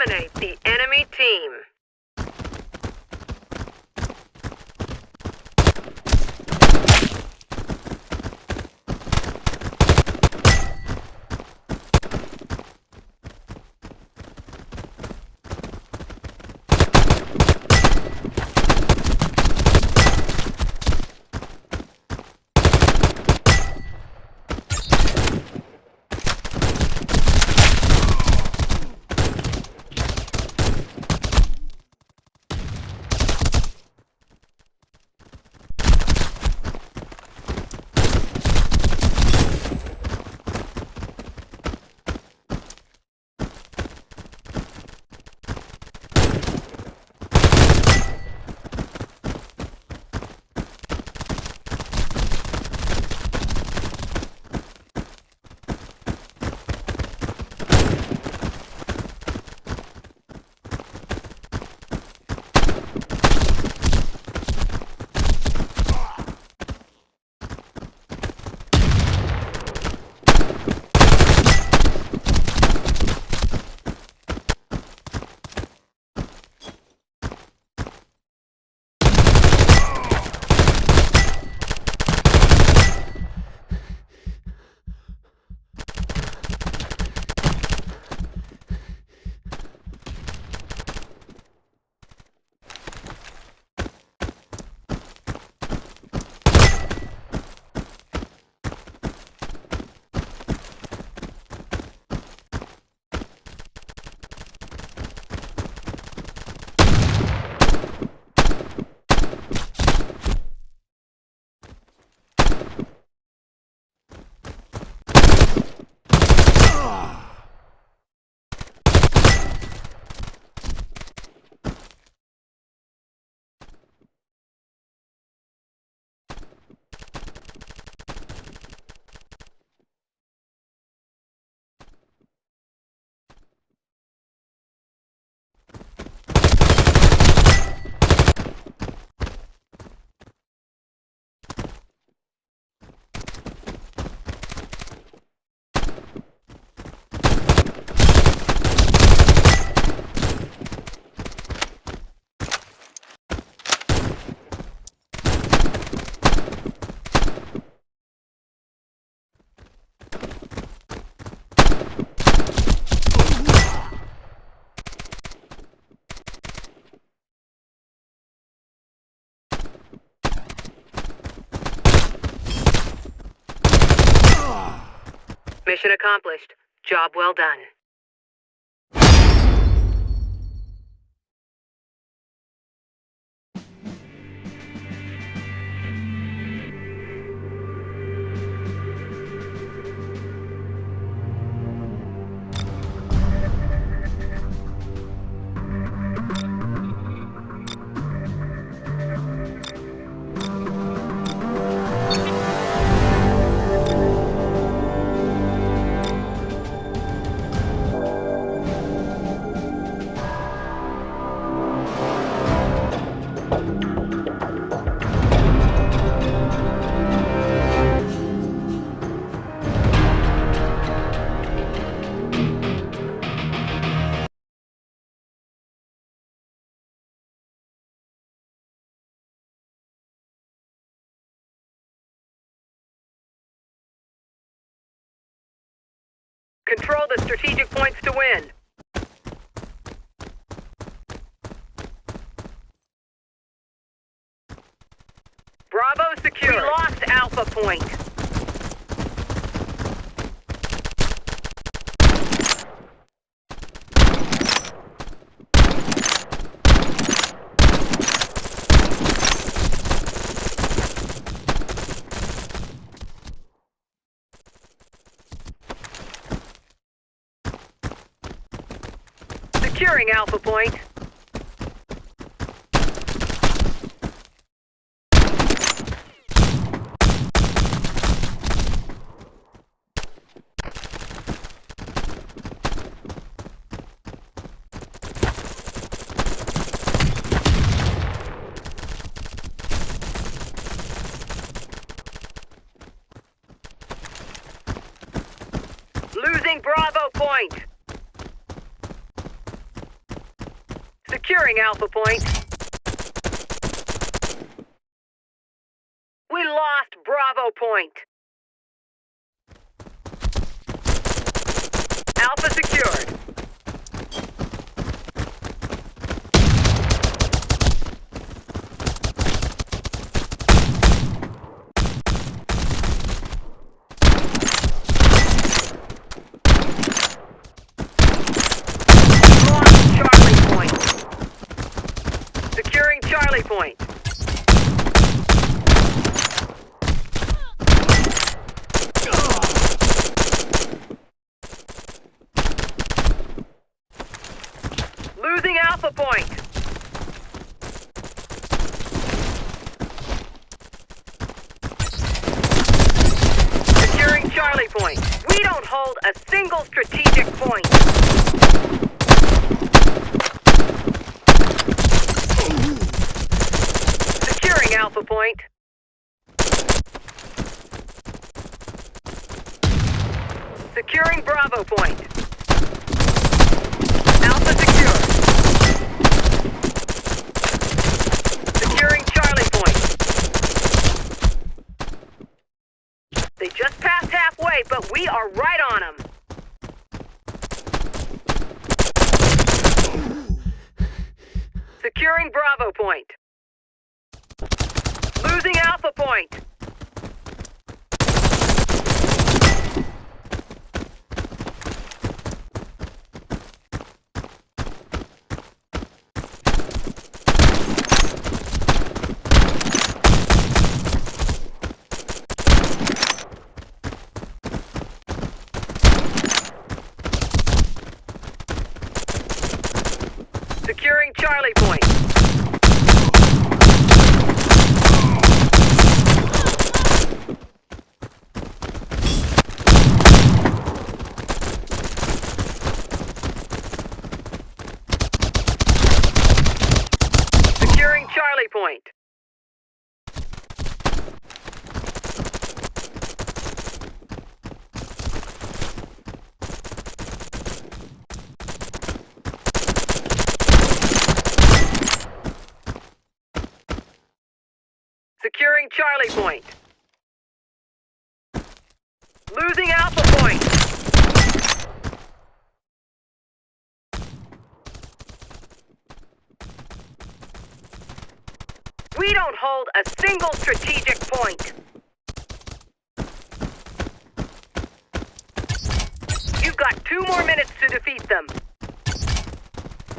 Eliminate the enemy team. Mission accomplished. Job well done. Control the strategic points to win. Bravo secure. We lost Alpha Point. Securing Alpha Point. Losing Bravo Point. Securing Alpha Point. We lost Bravo Point. Alpha secured. Lost Charlie Point. Securing Charlie Point. Losing Alpha Point. Securing Charlie Point. We don't hold a single strategic point. Securing Alpha Point. Securing Bravo Point. Alpha secure. Securing Charlie Point. They just passed halfway, but we are right on them. Securing Bravo Point. Losing Alpha Point. Securing Charlie Point. Securing Charlie Point. Securing Charlie Point. Losing Alpha Point. We don't hold a single strategic point. You've got 2 more minutes to defeat them.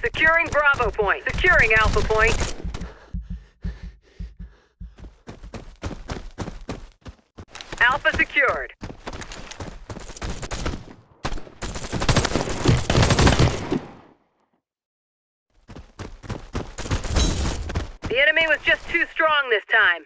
Securing Bravo Point. Securing Alpha Point. Alpha secured. The enemy was just too strong this time.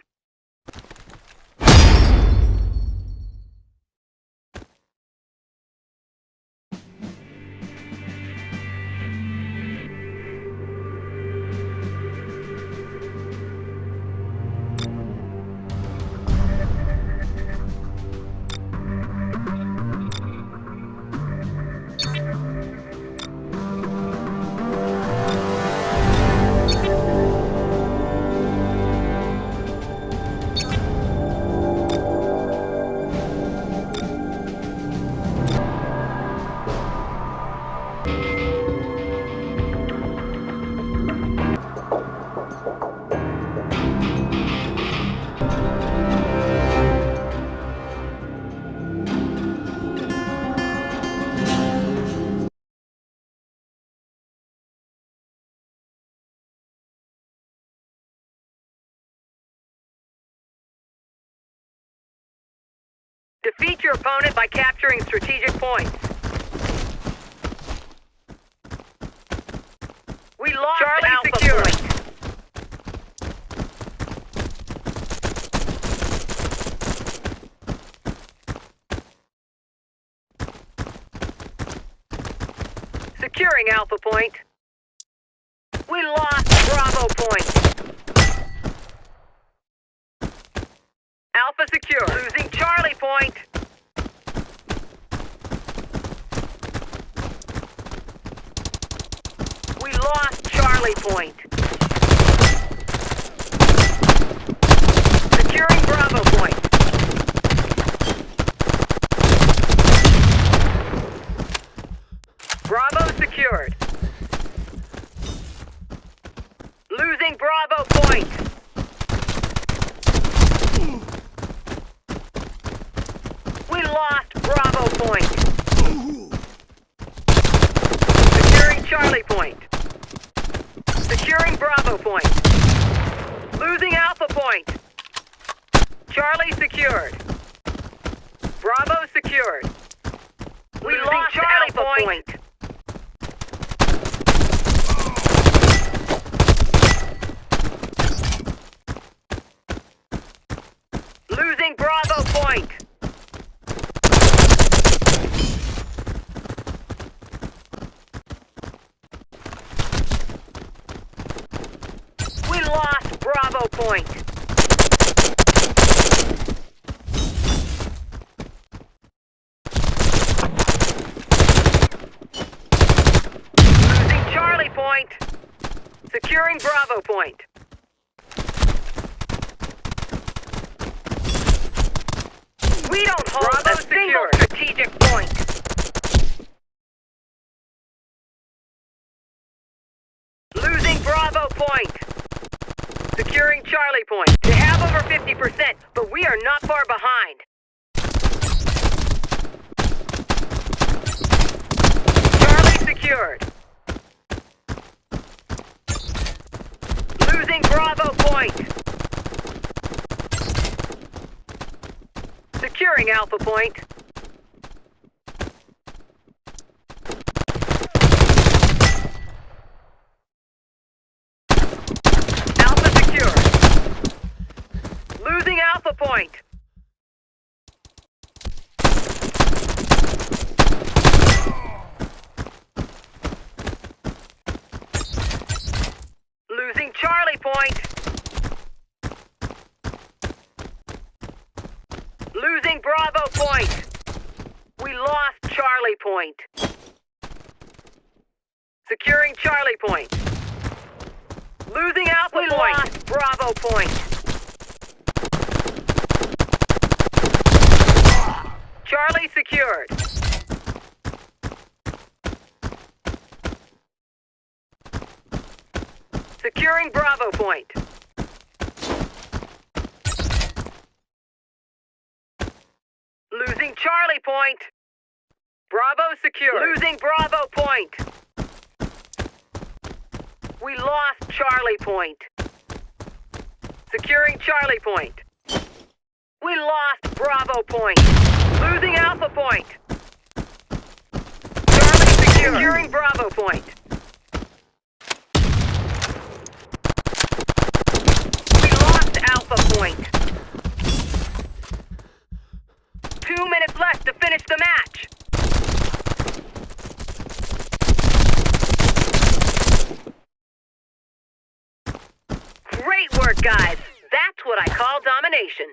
Defeat your opponent by capturing strategic points. We lost Charlie Alpha Point. Securing Alpha Point. We lost Bravo Point. Alpha secure. Losing Charlie Point. We lost Charlie Charlie Point. Securing Bravo Point. Bravo secured. Losing Bravo Point. We lost Bravo Point. Securing Charlie Point. Securing Bravo Point. Losing Alpha Point. Charlie secured. Bravo secured. We lost Charlie Point. Losing Bravo Point. We lost Bravo Point. Losing Charlie Point. Securing Bravo Point. We don't hold a single strategic point. Losing Bravo Point. Securing Charlie Point. They have over 50%, but we are not far behind. Charlie secured. Losing Bravo Point. Securing Alpha Point. Alpha secured. Losing Alpha Point. Losing Charlie Point. Losing Bravo Point. We lost Charlie Point. Securing Charlie Point. Losing Alpha Point. We lost Bravo Point. Charlie secured. Securing Bravo Point. Losing Charlie Point. Bravo secure. Losing Bravo Point. We lost Charlie Point. Securing Charlie Point. We lost Bravo Point. Losing Alpha Point. Charlie secure. Securing Bravo Point. We lost Alpha Point. 2 minutes left to finish the match. Great work, guys. That's what I call domination.